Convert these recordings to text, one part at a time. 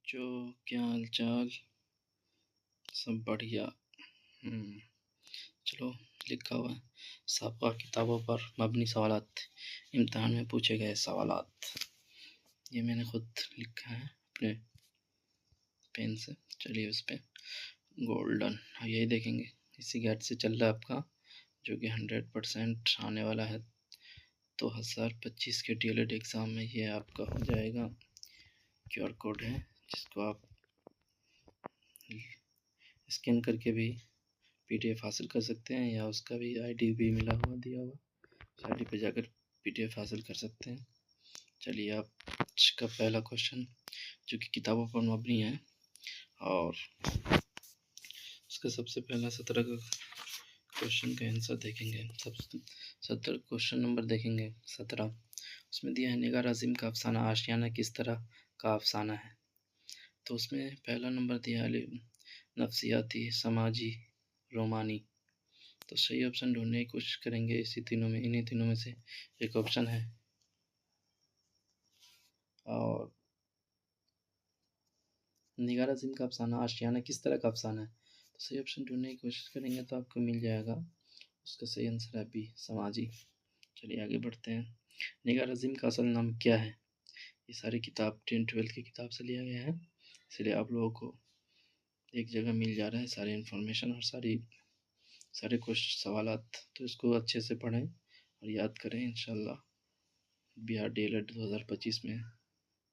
जो क्या हाल चाल। सब बढ़िया। चलो, लिखा हुआ है साबका किताबों पर मबनी सवालात, इम्तिहान में पूछे गए सवालात। ये मैंने खुद लिखा है अपने पेन से। चलिए उस पर गोल्डन यही देखेंगे। इसी गैट से चल रहा है आपका, जो कि 100% आने वाला है। 2025 के DLED एग्ज़ाम में ये आपका हो जाएगा। QR कोड है जिसको आप स्कैन करके भी PDF हासिल कर सकते हैं, या उसका भी ID भी मिला हुआ दिया हुआ, ID पे जाकर PDF हासिल कर सकते हैं। चलिए, आप का पहला क्वेश्चन जो कि किताबों पर मबनी है, और उसका सबसे पहला 17 का क्वेश्चन का आंसर देखेंगे। 17 क्वेश्चन नंबर देखेंगे 17। उसमें दिया है निगार अज़ीम का अफसाना आशियाना किस तरह का अफसाना है। तो उसमें पहला नंबर दिया है नफ्सियाती, समाजी, रोमानी। तो सही ऑप्शन ढूंढने की कोशिश करेंगे इन्हीं तीनों में से एक ऑप्शन है। और निगार अज़ीम का अफसाना आशियाना किस तरह का अफसाना है, तो सही ऑप्शन ढूंढने की कोशिश करेंगे तो आपको मिल जाएगा। उसका सही आंसर है बी, समाजी। चलिए आगे बढ़ते हैं। निगार अज़ीम का असल नाम क्या है। ये सारी किताब 10-12 की किताब से लिया गया है, इसलिए आप लोगों को एक जगह मिल जा रहा है सारी इन्फॉर्मेशन और सारे क्वेश्चन सवालात। तो इसको अच्छे से पढ़ें और याद करें। इंशाल्लाह बिहार DLED 2025 में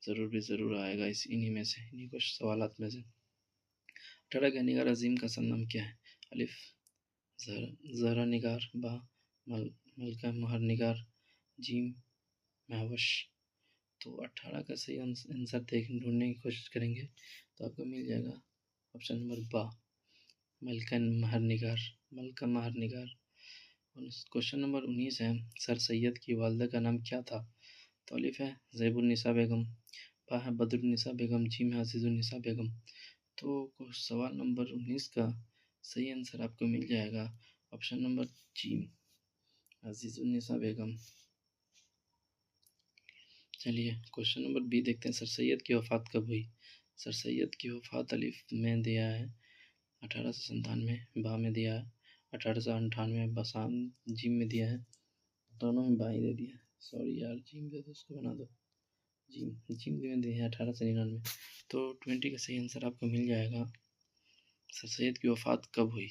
ज़रूर आएगा इन्हीं कुछ सवालात में से। 18 का निगार अज़ीम का असल नाम क्या है। अलिफ ज़हरा निगार, बा मलका महर निगार, जीम महवश। तो 18 का सही आंसर ढूंढने की कोशिश करेंगे तो आपको मिल जाएगा ऑप्शन नंबर बा, मलका महर निगार। क्वेश्चन नंबर 19 है, सर सैयद की वालदा का नाम क्या था। तो अलिफ है ज़ैबुन्निसा बेगम, बा है बदरुन्निसा बेगम, जीम है अज़ीज़ुन्निसा बेगम। तो सवाल नंबर 19 का सही आंसर आपको मिल जाएगा ऑप्शन नंबर जीम, अज़ीज़ुन्निसा बेगम। चलिए क्वेश्चन नंबर बी देखते हैं। सर सैयद की वफ़ात कब हुई। सर सैयद की वफ़ात अलिफ में दिया है 1897, बा में दिया है 1898, बसाम जीम में दिया है, दोनों में बा ही दे दिया। सॉरी यार, जीम दे दो, उसको बना दो जीम में दिया है 1899। तो 20 का सही आंसर आपको मिल जाएगा। सर सैयद की वफ़ात कब हुई,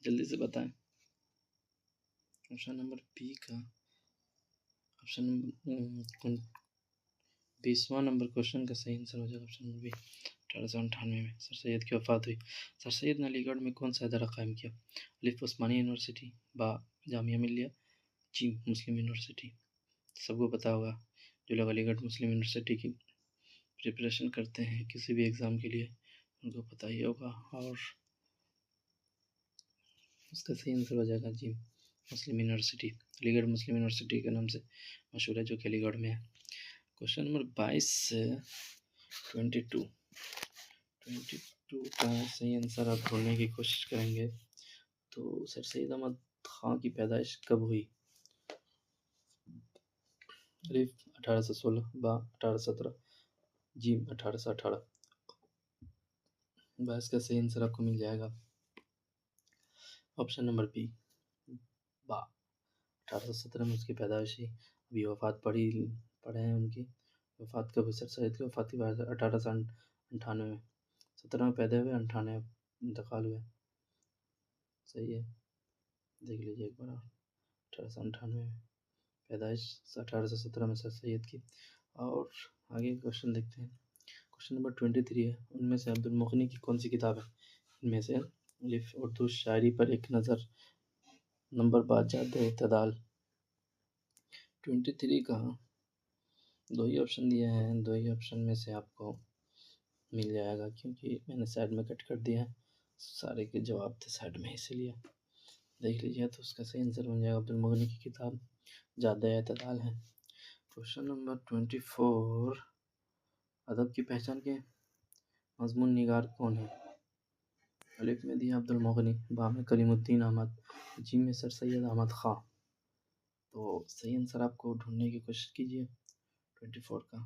जल्दी से बताएं। ऑप्शन नंबर बी का ऑप्शन नंबर 20वां नंबर क्वेश्चन का सही आंसर हो जाएगा ऑप्शन नंबर बी, 1898 में सर सैयद की वफ़ात हुई। सर सैयद ने अलीगढ़ में कौन सा इदारा कायम किया। अलिफ उस्मानिया यूनिवर्सिटी, बा जामिया मिलिया, जी मुस्लिम यूनिवर्सिटी। सबको पता होगा, जो लोग अलीगढ़ मुस्लिम यूनिवर्सिटी की प्रिपरेशन करते हैं किसी भी एग्ज़ाम के लिए, उनको पता ही होगा। और उसका सही आंसर हो जाएगा जी मुस्लिम यूनिवर्सिटी। अलीगढ़ मुस्लिम यूनिवर्सिटी के नाम से मशहूर है, जो कि अलीगढ़ में है। क्वेश्चन नंबर 22 से 22 का सही आंसर आप ढूंढने की कोशिश करेंगे। तो सर सैयद अहमद खां की पैदाइश कब हुई। अलिफ 1816, बा 1817, जी 1818। बस का सही आंसर आपको मिल जाएगा ऑप्शन नंबर बी, बा 1817 में उसकी पैदाइश हुई। अभी वफ़ात पढ़े हैं उनकी वफ़ात कब हुई। सर सैयद की वफ़ात हुई 1898 में, 17 में पैदा हुए, 98 इंतकाल हुए। सही है, देख लीजिए एक बार। 1898 में पैदाइश, 1817 में सर सैयद की। और आगे क्वेश्चन देखते हैं। क्वेश्चन नंबर 23 है, उनमें से अब्दुल मुग़नी की कौन सी किताब है। इनमें से अलिफ उर्दू शायरी पर एक नज़र, नंबर बाजाद इतदाल। 23 का दो ही ऑप्शन दिए हैं, दो ही ऑप्शन में से आपको मिल जाएगा, क्योंकि मैंने साइड में कट कर दिया है, सारे के जवाब थे साइड में, इसीलिए देख लीजिए। तो उसका सही आंसर बन जाएगा अब्दुल मुग़नी की किताब जादा इतदाल है। क्वेश्चन नंबर 24, अदब की पहचान के मज़मून निगार कौन है। अलिफ में दिया अब्दुल मुग़नी, बा में कलीमुद्दीन अहमद, जी में सर सैयद अहमद ख़ां। तो सही आंसर आपको ढूंढने की कोशिश कीजिए 24 का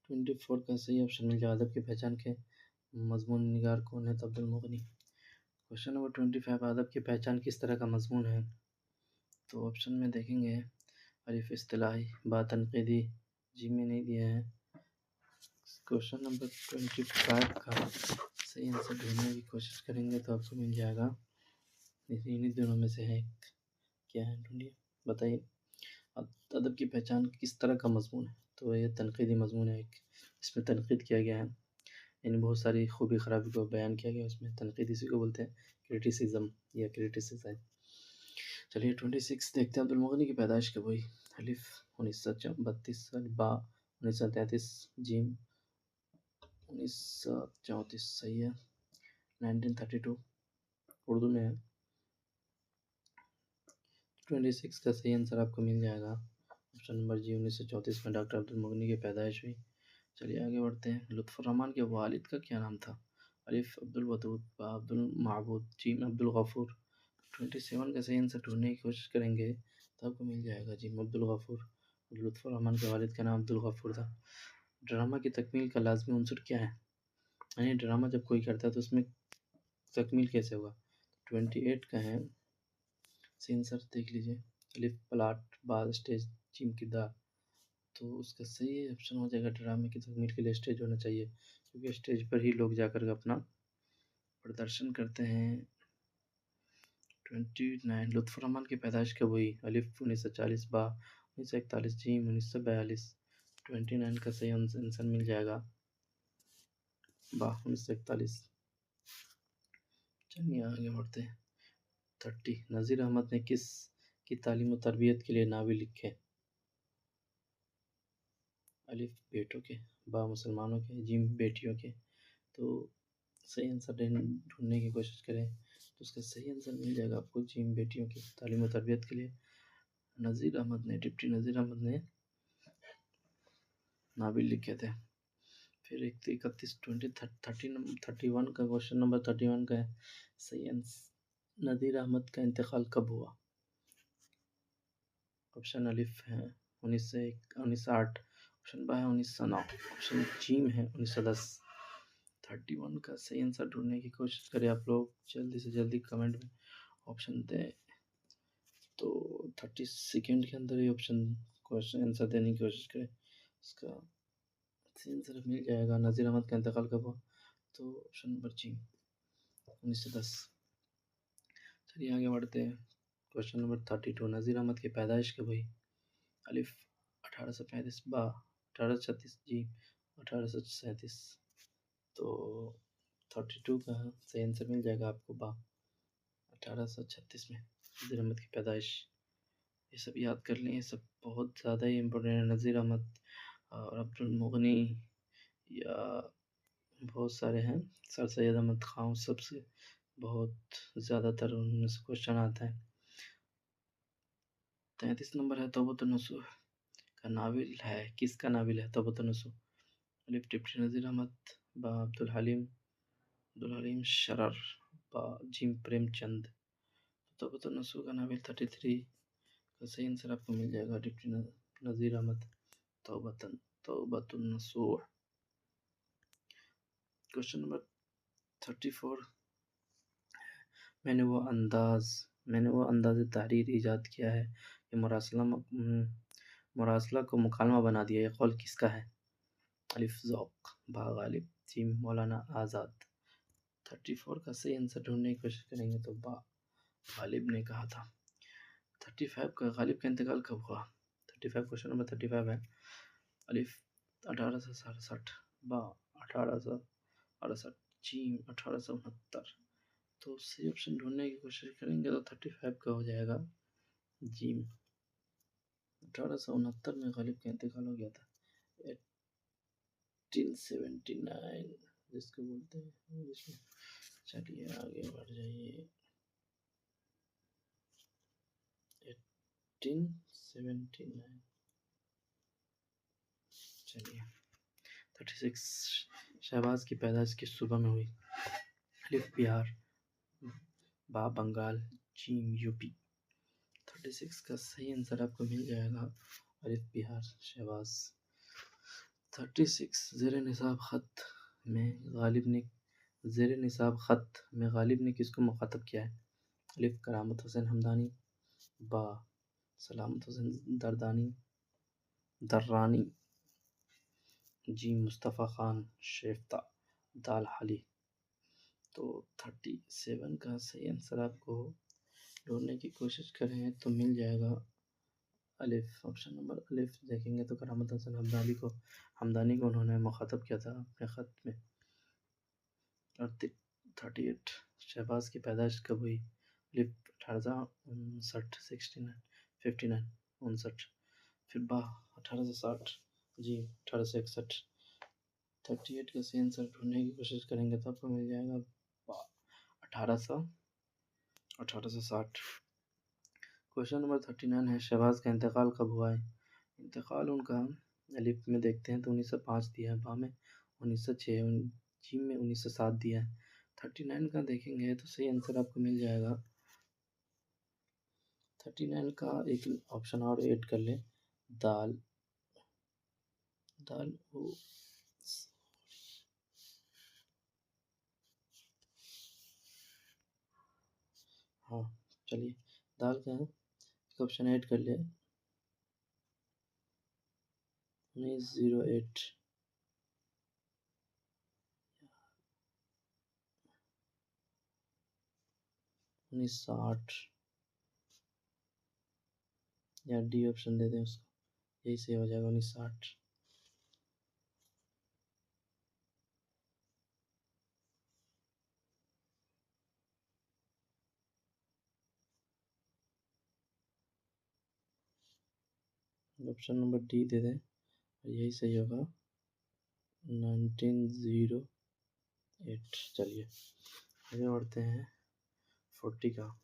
24 का सही ऑप्शन मिल जाए। अदब की पहचान के मजमून निगार कौन है? तो अब्दुल मुगनी। क्वेश्चन नंबर 25, अदब की पहचान किस तरह का मजमून है? तो ऑप्शन में देखेंगे अलिफ इस्तिलाही, बा तनक़ीदी, जी में नहीं दिया है। क्वेश्चन नंबर 25 का सही आंसर ढूंढने की कोशिश करेंगे तो आपको मिल जाएगा। इन्हीं दोनों में से है, क्या है? ढूंढिए, बताइए। अदब की पहचान किस तरह का मजमून है? तो ये तनक़ीदी मजमून है। एक इसमें तनक़ीद किया गया है, यानी बहुत सारी खूबी खराबी को बयान किया गया। उसमें तनक़ीद इसी को बोलते हैं, क्रिटिसिज्म या क्रिटिसिज्म। चलिए 26 देखते हैं। अब्दुल मुगनी की पैदाइश कब हुई? अलिफ 1932, बा 1933, जीम 1934। सही है, 1932 उर्दू में है। 26 का सही आंसर आपको मिल जाएगा ऑप्शन नंबर जी, 1934 में डॉक्टर अब्दुल मुगनी की पैदाइश हुई। चलिए आगे बढ़ते हैं। लुत्फ़ुर्रहमान के वालिद का क्या नाम था? अलिफ अब्दुल वदूद, बा अब्दुल माबूद, जीम अब्दुल गफूर। 27 का सही आंसर ढूंढने की कोशिश करेंगे तो आपको मिल जाएगा जीम अब्दुल गफूर। लुत्फ़ुर्रहमान के वालिद का नाम अब्दुल गफूर था। ड्रामा की तकमील का लाजमी उनसर क्या है? यानी ड्रामा जब कोई करता है तो उसमें तकमील कैसे होगा? 28 का है सही आंसर, देख लीजिए। अलिफ प्लाट, बा स्टेज, जीम किरदार। तो उसका सही ऑप्शन हो जाएगा ड्रामे की तकमील के लिए स्टेज होना चाहिए, क्योंकि स्टेज पर ही लोग जाकर अपना प्रदर्शन करते हैं। 29 लुत्फ़ुर्रहमान की पैदाइश कब हुई? अलिफ 1940, बा 1941, जीम 1942। 29 का सही आंसर मिल जाएगा बा 1941। चलिए आगे बढ़ते हैं। 30 नज़ीर अहमद ने किस की तालीम और तरबियत के लिए नावल लिखे? अलिफ बेटों के, बा मुसलमानों के, जीम बेटियों के। तो सही आंसर ढूंढने की कोशिश करें तो उसका सही आंसर मिल जाएगा आपको जीम बेटियों की तालीम और तरबियत के लिए नज़ीर अहमद ने, डिप्टी नज़ीर अहमद ने नावल लिखे थे। फिर 31 31 का क्वेश्चन नंबर 31 का है सही आंसर। नज़ीर अहमद का इंतकाल कब हुआ? ऑप्शन अलिफ है 1908, ऑप्शन बा है 1909, ऑप्शन जीम है 1910। 31 का सही आंसर ढूंढने की कोशिश करें आप लोग, जल्दी से जल्दी कमेंट में ऑप्शन दें। तो 30 सेकेंड के अंदर ही ऑप्शन क्वेश्चन आंसर देने की कोशिश करें। इसका सही आंसर मिल जाएगा। नज़ीर अहमद का इंतकाल कब हुआ? तो ऑप्शन नंबर जी 1910। चलिए आगे बढ़ते हैं। क्वेश्चन नंबर 32 नज़ीर अहमद की पैदाइश कब हुई? अलिफ 1835, बा 1836, जी 1837। तो 32 का सही आंसर मिल जाएगा आपको बा 1836 में नज़ीर अहमद की पैदाइश। ये सब याद कर लें, ये सब बहुत ज़्यादा ही इम्पोर्टेंट है। नज़ीर अहमद और अब्दुल मुगनी या बहुत सारे हैं, सर सैयद अहमद खां, सबसे बहुत ज़्यादातर उनमें से क्वेश्चन आता है। 33 नंबर है तौबतुन नसूह का नाविल है, किसका नाविल है तौबतुन नसूह? अलिफ डिप्टी नज़ीर अहमद, बा अब्दुल हलीम शरर, बा जिम प्रेमचंद। तौबतुन नसूह का नाविल 33 का सही आंसर आपको मिल जाएगा डिप्टी नज़ीर अहमद, तौबतुन नसूह। क्वेश्चन नंबर 34 मैंने वो अंदाज़ तहरीर ईजाद किया है, ये मुरासला को मुकालमा बना दिया, ये कौल किसका है? अलिफ ज़ौक़, बा गालिब, जीम मौलाना आज़ाद। 34 का सही आंसर ढूंढने की कोशिश करेंगे तो बा गालिब ने कहा था। 35 का गालिब का इंतकाल कब हुआ? 35 क्वेश्चन नंबर 35 है। अलिफ 1867, बा 1868, जीम 1869। तो सही ऑप्शन ढूंढने की कोशिश करेंगे तो 35 का हो जाएगा जीम। 1869 में गालिब का इंतकाल हो गया था। 1879 जिसको बोलते हैं इंग्लिश में। चलिए आगे बढ़ जाइए। 1879। चलिए 36 शहबाज की पैदाइश किस सूबा में हुई? अलिफ बिहार, बा बंगाल, जीम यूपी। 36 का सही आंसर आपको मिल जाएगा अलिफ बिहार शहबाज। 36 ज़ेर निसाब ख़त में गालिब ने किसको मुखातब किया है? अलिफ करामत हुसैन हमदानी, बा सलामत हुसैन दर्रानी, जी मुस्तफ़ा खान शेफ्ता, दाल हाली। तो 37 का सही आंसर आपको ढूंढने की कोशिश करें तो मिल जाएगा अलिफ। ऑप्शन नंबर अलिफ देखेंगे तो करामत हसन हमदानी को उन्होंने मुखातब किया था अपने ख़त में। और 38 शहबाज की पैदाइश कब हुई? अलिफ 1859 59। फिर बा 1860, जी 1861। 38 का सही आंसर ढूंढने की कोशिश करेंगे तो आपको मिल जाएगा बा 1860। क्वेश्चन नंबर 39 है, शहबाज का इंतकाल कब हुआ है? इंतकाल उनका अलिफ में देखते हैं तो 1905 दिया है, बा में 1906, जी में 1907 दिया है। 39 का देखेंगे तो सही आंसर आपको मिल जाएगा 39 का एक ऑप्शन और ऐड कर ले, दाल वो हाँ चलिए दाल का एक ऑप्शन ऐड कर ले 1908 1960 या डी ऑप्शन दे दें उसको, यही सही हो जाएगा 1960। ऑप्शन नंबर डी दे दें, यही सही होगा 1908। चलिए आगे बढ़ते हैं। 40 का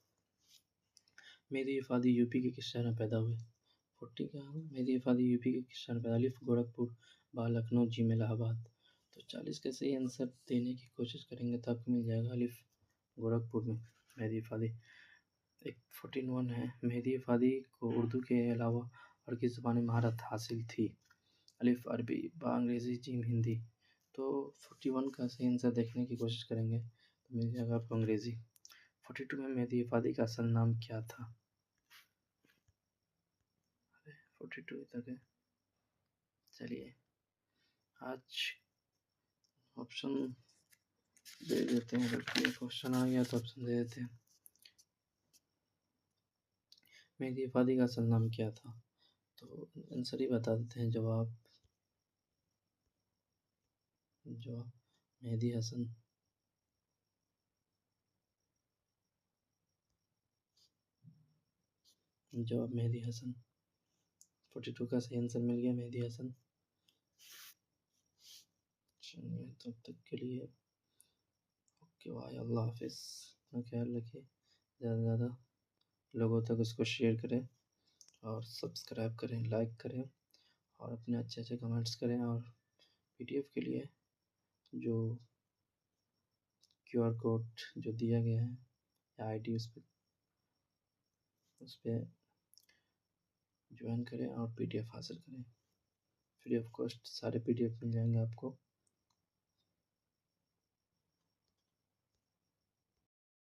मेहदी इफ़ादी यूपी के किस शहर में पैदा हुए? 40 का मेहदी इफ़ादी यूपी के किस शहर में पैदा? अलिफ गोरखपुर, बा लखनऊ, जी में इलाहाबाद। तो 40 का सही आंसर देने की कोशिश करेंगे तो आपको मिल जाएगा अलिफ गोरखपुर में मेहदी इफ़ादी। एक 41 है, मेहदी इफ़ादी को उर्दू के अलावा और किस ज़बान में महारत हासिल थी? अलिफ अरबी, बा अंग्रेज़ी, जीम हिंदी। तो 41 का सही आंसर देखने की कोशिश करेंगे तो मिल जाएगा आपको अंग्रेज़ी। 42 में मेहदी इफ़ादी का असल नाम क्या था? 42 तक है। चलिए आज ऑप्शन दे देते हैं, रखिए क्वेश्चन आ गया तो ऑप्शन दे देते हैं। मेहदी इफ़ादी का असल नाम क्या था? तो आंसर ही बता देते हैं, जवाब मेहदी हसन। जवाब मेहदी हसन। 42 का सही आंसर मिल गया मेहदी हसन। चलिए तब तक के लिए ओके भाई, अल्लाह हाफिज़। अपना ख्याल रखिए, ज़्यादा से ज़्यादा लोगों तक इसको शेयर करें और सब्सक्राइब करें, लाइक करें और अपने अच्छे अच्छे कमेंट्स करें। और पीडीएफ के लिए जो क्यूआर कोड जो दिया गया है या आईडी उस पर ज्वाइन करें और पीडीएफ हासिल करें। फ्री ऑफ कॉस्ट सारे पीडीएफ मिल जाएंगे आपको।